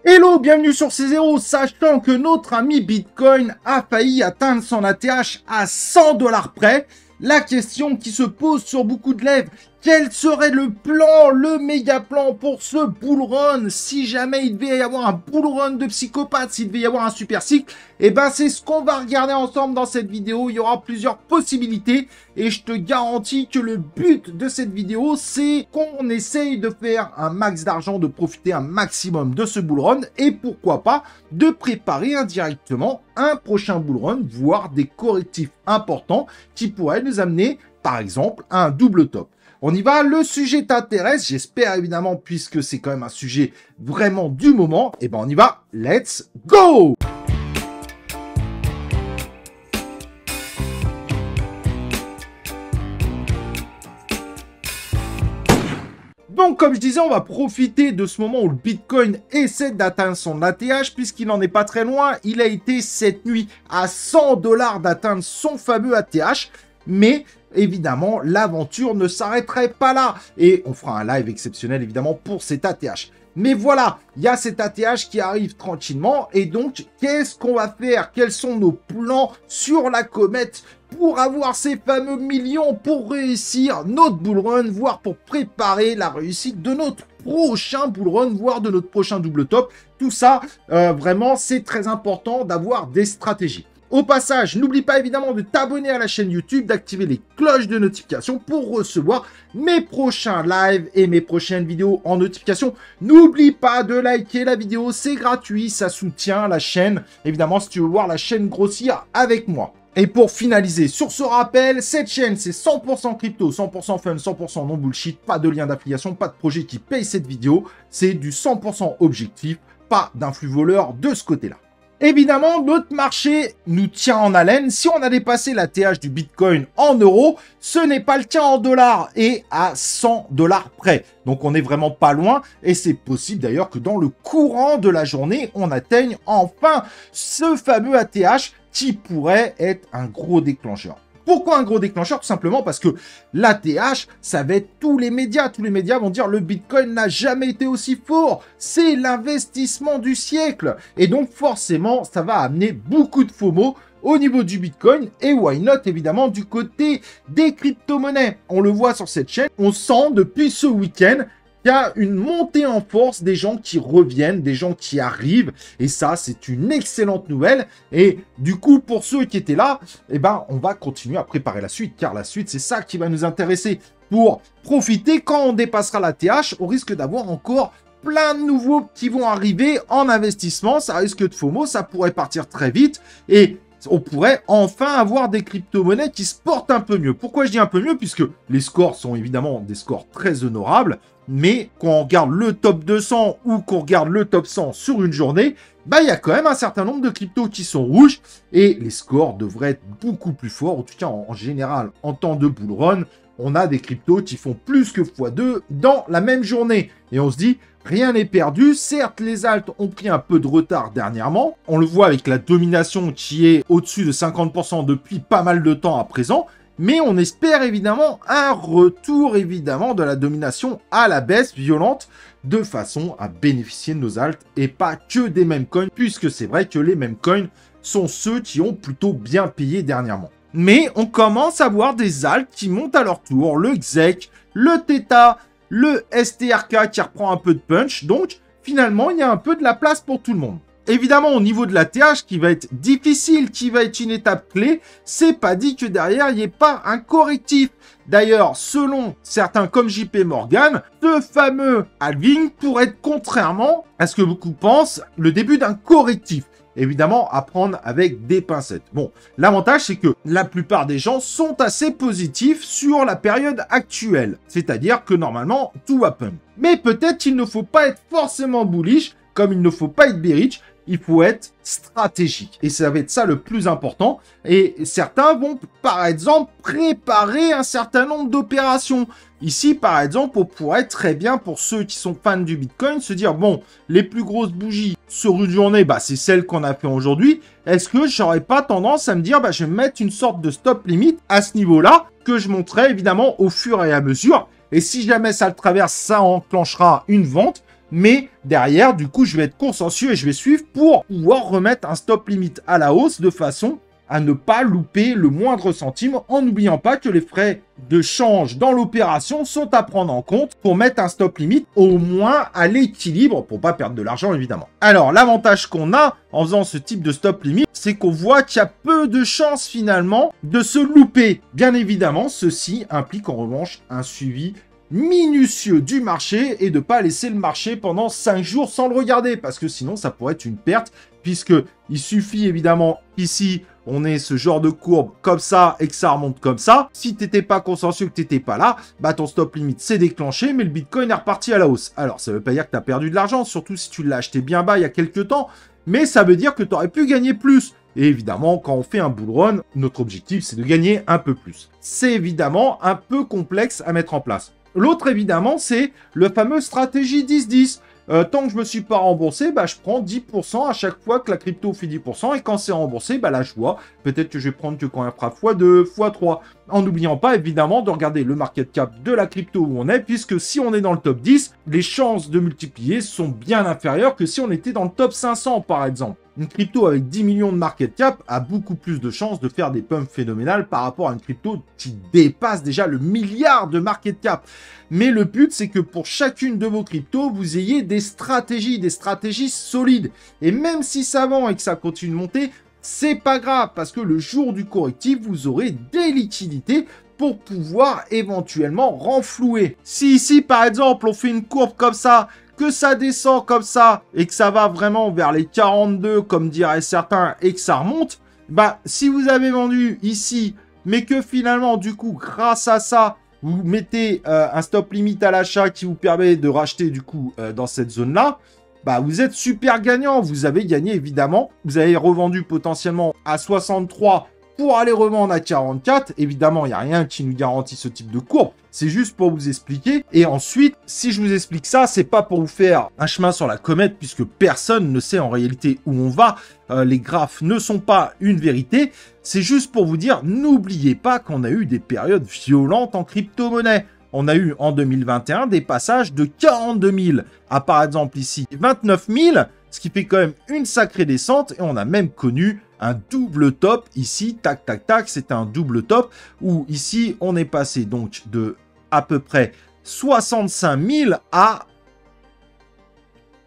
Hello, bienvenue sur C0, sachant que notre ami Bitcoin a failli atteindre son ATH à 100 $ près. La question qui se pose sur beaucoup de lèvres, quel serait le plan, le méga plan pour ce bull run? Si jamais il devait y avoir un bull run de psychopathe, s'il devait y avoir un super cycle, et ben c'est ce qu'on va regarder ensemble dans cette vidéo. Il y aura plusieurs possibilités et je te garantis que le but de cette vidéo, c'est qu'on essaye de faire un max d'argent, de profiter un maximum de ce bull run et pourquoi pas de préparer indirectement un prochain bull run, voire des correctifs importants qui pourraient nous amener par exemple à un double top. On y va, le sujet t'intéresse, j'espère évidemment, puisque c'est quand même un sujet vraiment du moment. Et ben on y va, let's go! Donc, comme je disais, on va profiter de ce moment où le Bitcoin essaie d'atteindre son ATH, puisqu'il n'en est pas très loin. Il a été cette nuit à 100 $ d'atteindre son fameux ATH, mais évidemment, l'aventure ne s'arrêterait pas là. Et on fera un live exceptionnel, évidemment, pour cet ATH. Mais voilà, il y a cet ATH qui arrive tranquillement. Et donc, qu'est-ce qu'on va faire? Quels sont nos plans sur la comète pour avoir ces fameux millions, pour réussir notre bull run, voire pour préparer la réussite de notre prochain bull run, voire de notre prochain double top? Tout ça, vraiment, c'est très important d'avoir des stratégies. Au passage, n'oublie pas évidemment de t'abonner à la chaîne YouTube, d'activer les cloches de notification pour recevoir mes prochains lives et mes prochaines vidéos en notification. N'oublie pas de liker la vidéo, c'est gratuit, ça soutient la chaîne. Évidemment, si tu veux voir la chaîne grossir avec moi. Et pour finaliser sur ce rappel, cette chaîne, c'est 100% crypto, 100% fun, 100% non bullshit, pas de lien d'affiliation, pas de projet qui paye cette vidéo. C'est du 100% objectif, pas d'influx voleur de ce côté-là. Évidemment, notre marché nous tient en haleine. Si on a dépassé la TH du Bitcoin en euros, ce n'est pas le cas en dollars et à 100 $ près. Donc, on n'est vraiment pas loin et c'est possible d'ailleurs que dans le courant de la journée, on atteigne enfin ce fameux ATH qui pourrait être un gros déclencheur. Pourquoi un gros déclencheur? Tout simplement parce que l'ATH, ça va être tous les médias. Tous les médias vont dire le Bitcoin n'a jamais été aussi fort. C'est l'investissement du siècle. Et donc forcément, ça va amener beaucoup de FOMO au niveau du Bitcoin et why not évidemment du côté des crypto-monnaies. On le voit sur cette chaîne, on sent depuis ce week-end il y a une montée en force des gens qui reviennent, des gens qui arrivent. Et ça, c'est une excellente nouvelle. Et du coup, pour ceux qui étaient là, eh ben, on va continuer à préparer la suite. Car la suite, c'est ça qui va nous intéresser. Pour profiter, quand on dépassera la TH, on risque d'avoir encore plein de nouveaux qui vont arriver en investissement. Ça risque de FOMO, ça pourrait partir très vite. Et on pourrait enfin avoir des crypto-monnaies qui se portent un peu mieux. Pourquoi je dis un peu mieux? Puisque les scores sont évidemment des scores très honorables. Mais quand on regarde le top 200 ou qu'on regarde le top 100 sur une journée, bah, il y a quand même un certain nombre de cryptos qui sont rouges et les scores devraient être beaucoup plus forts. En tout cas, en général, en temps de bull run, on a des cryptos qui font plus que x2 dans la même journée. Et on se dit, rien n'est perdu. Certes, les alts ont pris un peu de retard dernièrement. On le voit avec la domination qui est au-dessus de 50% depuis pas mal de temps à présent. Mais on espère évidemment un retour évidemment de la domination à la baisse violente de façon à bénéficier de nos alts et pas que des meme coins puisque c'est vrai que les meme coins sont ceux qui ont plutôt bien payé dernièrement. Mais on commence à voir des alts qui montent à leur tour, le XEC, le Theta, le STRK qui reprend un peu de punch. Donc finalement il y a un peu de la place pour tout le monde. Évidemment, au niveau de la TH, qui va être difficile, qui va être une étape clé, c'est pas dit que derrière, il n'y ait pas un correctif. D'ailleurs, selon certains comme JP Morgan, ce fameux halving pourrait être, contrairement à ce que beaucoup pensent, le début d'un correctif. Évidemment, à prendre avec des pincettes. Bon, l'avantage, c'est que la plupart des gens sont assez positifs sur la période actuelle. C'est-à-dire que normalement, tout va pump. Mais peut-être qu'il ne faut pas être forcément bullish, comme il ne faut pas être bearish, il faut être stratégique. Et ça va être ça le plus important. Et certains vont, par exemple, préparer un certain nombre d'opérations. Ici, par exemple, on pourrait très bien, pour ceux qui sont fans du Bitcoin, se dire, bon, les plus grosses bougies sur une journée, bah, c'est celles qu'on a fait aujourd'hui. Est-ce que j'aurais pas tendance à me dire, bah, je vais mettre une sorte de stop limit à ce niveau-là, que je monterai évidemment au fur et à mesure. Et si jamais ça le traverse, ça enclenchera une vente. Mais derrière, du coup, je vais être consciencieux et je vais suivre pour pouvoir remettre un stop limit à la hausse de façon à ne pas louper le moindre centime, en n'oubliant pas que les frais de change dans l'opération sont à prendre en compte pour mettre un stop limit au moins à l'équilibre, pour pas perdre de l'argent évidemment. Alors l'avantage qu'on a en faisant ce type de stop limit, c'est qu'on voit qu'il y a peu de chances finalement de se louper. Bien évidemment, ceci implique en revanche un suivi minutieux du marché et de ne pas laisser le marché pendant 5 jours sans le regarder, parce que sinon ça pourrait être une perte, puisque il suffit évidemment ici on ait ce genre de courbe comme ça et que ça remonte comme ça. Si tu n'étais pas consciencieux, que tu n'étais pas là, bah ton stop limit s'est déclenché, mais le Bitcoin est reparti à la hausse. Alors ça ne veut pas dire que tu as perdu de l'argent, surtout si tu l'as acheté bien bas il y a quelques temps, mais ça veut dire que tu aurais pu gagner plus. Et évidemment, quand on fait un bull run, notre objectif c'est de gagner un peu plus. C'est évidemment un peu complexe à mettre en place. L'autre, évidemment, c'est le fameux stratégie 10-10. Tant que je ne me suis pas remboursé, bah, je prends 10% à chaque fois que la crypto fait 10%. Et quand c'est remboursé, bah, là, je vois. Peut-être que je vais prendre que quand elle fera x2, x3. En n'oubliant pas, évidemment, de regarder le market cap de la crypto où on est, puisque si on est dans le top 10, les chances de multiplier sont bien inférieures que si on était dans le top 500, par exemple. Une crypto avec 10 millions de market cap a beaucoup plus de chances de faire des pumps phénoménales par rapport à une crypto qui dépasse déjà le milliard de market cap. Mais le but, c'est que pour chacune de vos cryptos, vous ayez des stratégies solides. Et même si ça vend et que ça continue de monter, c'est pas grave, parce que le jour du correctif, vous aurez des liquidités pour pouvoir éventuellement renflouer. Si ici, par exemple, on fait une courbe comme ça, que ça descend comme ça, et que ça va vraiment vers les 42, comme diraient certains, et que ça remonte, bah, si vous avez vendu ici, mais que finalement, du coup, grâce à ça, vous mettez un stop limit à l'achat qui vous permet de racheter, du coup, dans cette zone-là, bah, vous êtes super gagnant. Vous avez gagné, évidemment. Vous avez revendu potentiellement à 63 pour aller revendre à 44. Évidemment, il n'y a rien qui nous garantit ce type de courbe. C'est juste pour vous expliquer. Et ensuite, si je vous explique ça, c'est pas pour vous faire un chemin sur la comète, puisque personne ne sait en réalité où on va. Les graphes ne sont pas une vérité. C'est juste pour vous dire, n'oubliez pas qu'on a eu des périodes violentes en crypto-monnaie. On a eu en 2021 des passages de 42 000 à par exemple ici 29 000, ce qui fait quand même une sacrée descente. Et on a même connu un double top ici, tac, tac, tac, c'était un double top où ici on est passé donc de à peu près 65 000 à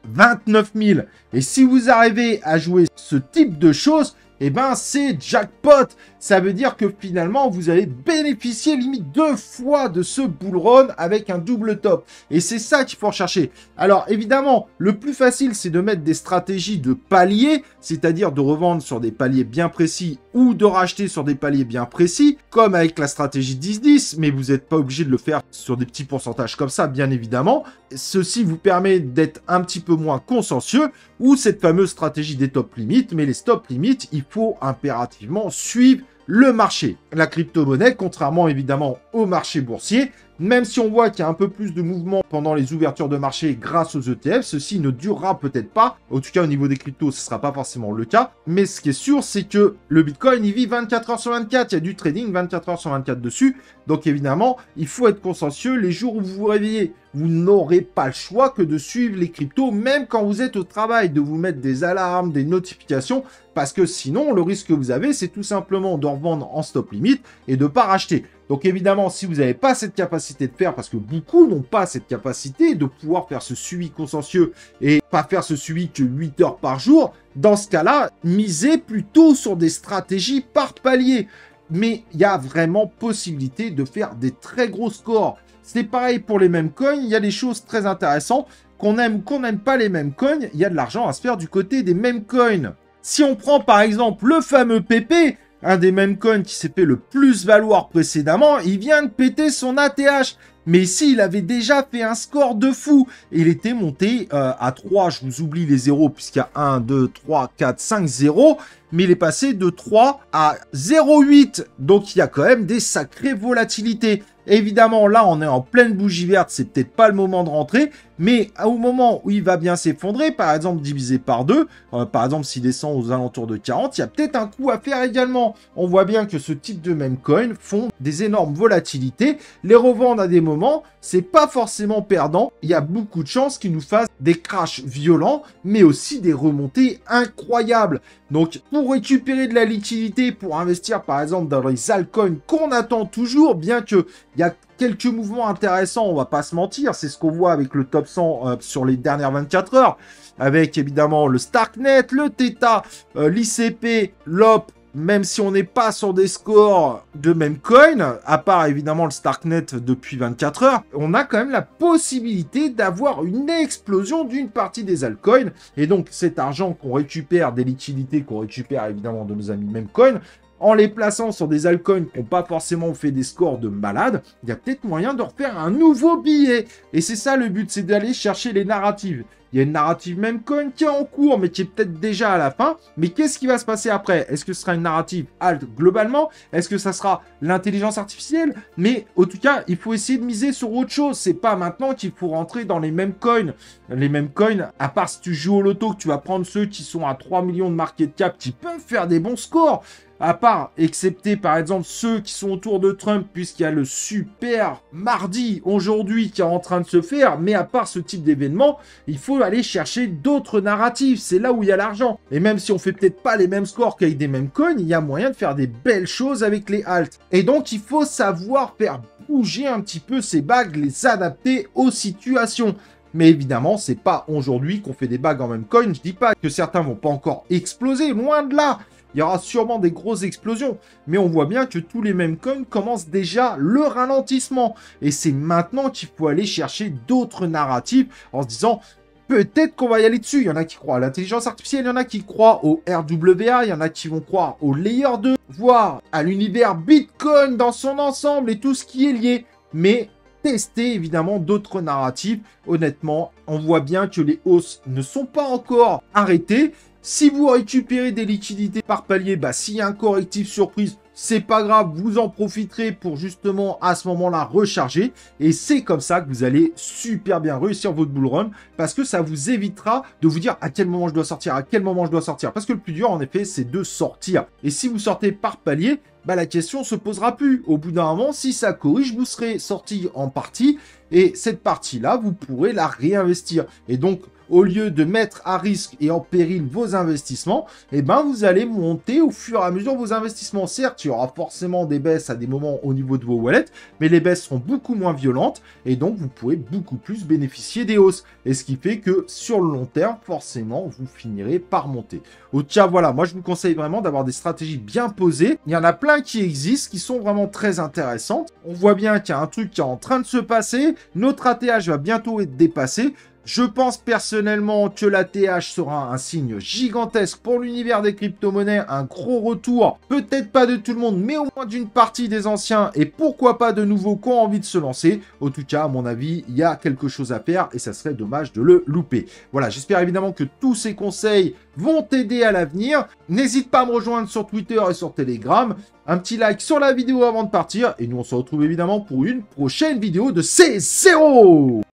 29 000. Et si vous arrivez à jouer ce type de choses, eh ben c'est jackpot. Ça veut dire que finalement, vous allez bénéficier limite 2 fois de ce bull run avec un double top. Et c'est ça qu'il faut rechercher. Alors évidemment, le plus facile, c'est de mettre des stratégies de paliers, c'est-à-dire de revendre sur des paliers bien précis ou de racheter sur des paliers bien précis, comme avec la stratégie 10-10, mais vous n'êtes pas obligé de le faire sur des petits pourcentages comme ça, bien évidemment. Ceci vous permet d'être un petit peu moins consciencieux, ou cette fameuse stratégie des top limits, mais les stop limits, il faut impérativement suivre le marché. La crypto-monnaie, contrairement évidemment au marché boursier, même si on voit qu'il y a un peu plus de mouvement pendant les ouvertures de marché grâce aux ETF, ceci ne durera peut-être pas. En tout cas, au niveau des cryptos, ce ne sera pas forcément le cas. Mais ce qui est sûr, c'est que le Bitcoin, il vit 24 heures sur 24. Il y a du trading 24 heures sur 24 dessus. Donc évidemment, il faut être consciencieux. Les jours où vous vous réveillez, vous n'aurez pas le choix que de suivre les cryptos, même quand vous êtes au travail, de vous mettre des alarmes, des notifications, parce que sinon, le risque que vous avez, c'est tout simplement de revendre en stop limit et de ne pas racheter. Donc évidemment, si vous n'avez pas cette capacité de faire, parce que beaucoup n'ont pas cette capacité de pouvoir faire ce suivi consciencieux et pas faire ce suivi que 8 heures par jour, dans ce cas-là, misez plutôt sur des stratégies par palier. Mais il y a vraiment possibilité de faire des très gros scores. C'est pareil pour les mêmes coins, il y a des choses très intéressantes. Qu'on aime ou qu'on n'aime pas les mêmes coins, il y a de l'argent à se faire du côté des mêmes coins. Si on prend par exemple le fameux PP, un des mêmes coins qui s'est fait le plus valoir précédemment, il vient de péter son ATH. Mais ici, il avait déjà fait un score de fou. Et il était monté à 3, je vous oublie les zéros, puisqu'il y a 1, 2, 3, 4, 5 zéros. Mais il est passé de 3 à 0,8. Donc, il y a quand même des sacrées volatilités. Évidemment, là, on est en pleine bougie verte. C'est peut-être pas le moment de rentrer. mais au moment où il va bien s'effondrer, par exemple divisé par 2, par exemple s'il descend aux alentours de 40, il y a peut-être un coup à faire également. On voit bien que ce type de meme coin font des énormes volatilités. Les revendre à des moments, c'est pas forcément perdant. Il y a beaucoup de chances qu'ils nous fassent des crashs violents, mais aussi des remontées incroyables. Donc, pour récupérer de la liquidité, pour investir par exemple dans les altcoins qu'on attend toujours, bien qu'il y a quelques mouvements intéressants, on va pas se mentir, c'est ce qu'on voit avec le top 100 sur les dernières 24 heures, avec évidemment le Starknet, le Theta, l'ICP, l'OP, même si on n'est pas sur des scores de même coin, à part évidemment le Starknet depuis 24 heures, on a quand même la possibilité d'avoir une explosion d'une partie des altcoins. Et donc cet argent qu'on récupère, des liquidités qu'on récupère évidemment de nos amis Memecoin, en les plaçant sur des altcoins qui n'ont pas forcément fait des scores de malade, il y a peut-être moyen de refaire un nouveau billet. Et c'est ça le but, c'est d'aller chercher les narratives. Il y a une narrative Memecoin qui est en cours, mais qui est peut-être déjà à la fin. Mais qu'est-ce qui va se passer après? Est-ce que ce sera une narrative alt globalement? Est-ce que ça sera l'intelligence artificielle? Mais en tout cas, il faut essayer de miser sur autre chose. C'est pas maintenant qu'il faut rentrer dans les Memecoin. Les Memecoin, à part si tu joues au loto, que tu vas prendre ceux qui sont à 3 millions de market cap, qui peuvent faire des bons scores. À part, excepté par exemple ceux qui sont autour de Trump, puisqu'il y a le super mardi aujourd'hui qui est en train de se faire, mais à part ce type d'événement, il faut aller chercher d'autres narratifs, c'est là où il y a l'argent. Et même si on fait peut-être pas les mêmes scores qu'avec des mêmes coins, il y a moyen de faire des belles choses avec les alts. Et donc il faut savoir faire bouger un petit peu ces bagues, les adapter aux situations. Mais évidemment, c'est pas aujourd'hui qu'on fait des bagues en même coin. Je dis pas que certains vont pas encore exploser, loin de là. Il y aura sûrement des grosses explosions, mais on voit bien que tous les mêmes coins commencent déjà le ralentissement. Et c'est maintenant qu'il faut aller chercher d'autres narratifs en se disant peut-être qu'on va y aller dessus. Il y en a qui croient à l'intelligence artificielle, il y en a qui croient au RWA, il y en a qui vont croire au Layer 2, voire à l'univers Bitcoin dans son ensemble et tout ce qui est lié. Mais tester évidemment d'autres narratifs. Honnêtement, on voit bien que les hausses ne sont pas encore arrêtées. Si vous récupérez des liquidités par palier, s'il y a un correctif surprise, c'est pas grave, vous en profiterez pour justement à ce moment-là recharger. Et c'est comme ça que vous allez super bien réussir votre bull run parce que ça vous évitera de vous dire à quel moment je dois sortir, à quel moment je dois sortir. Parce que le plus dur en effet, c'est de sortir. Et si vous sortez par palier, la question ne se posera plus. Au bout d'un moment, si ça corrige, vous serez sorti en partie et cette partie-là, vous pourrez la réinvestir. Et donc, au lieu de mettre à risque et en péril vos investissements, vous allez monter au fur et à mesure vos investissements. Certes, il y aura forcément des baisses à des moments au niveau de vos wallets, mais les baisses seront beaucoup moins violentes et donc vous pourrez beaucoup plus bénéficier des hausses. Et ce qui fait que sur le long terme, forcément, vous finirez par monter. Au cas, voilà, moi je vous conseille vraiment d'avoir des stratégies bien posées. Il y en a plein qui existent, qui sont vraiment très intéressantes. On voit bien qu'il y a un truc qui est en train de se passer. Notre ATH va bientôt être dépassé. Je pense personnellement que l'ATH sera un signe gigantesque pour l'univers des crypto-monnaies, un gros retour, peut-être pas de tout le monde, mais au moins d'une partie des anciens, et pourquoi pas de nouveaux qui ont envie de se lancer. En tout cas, à mon avis, il y a quelque chose à faire, et ça serait dommage de le louper. Voilà, j'espère évidemment que tous ces conseils vont t'aider à l'avenir. N'hésite pas à me rejoindre sur Twitter et sur Telegram. Un petit like sur la vidéo avant de partir, et nous on se retrouve évidemment pour une prochaine vidéo de C0.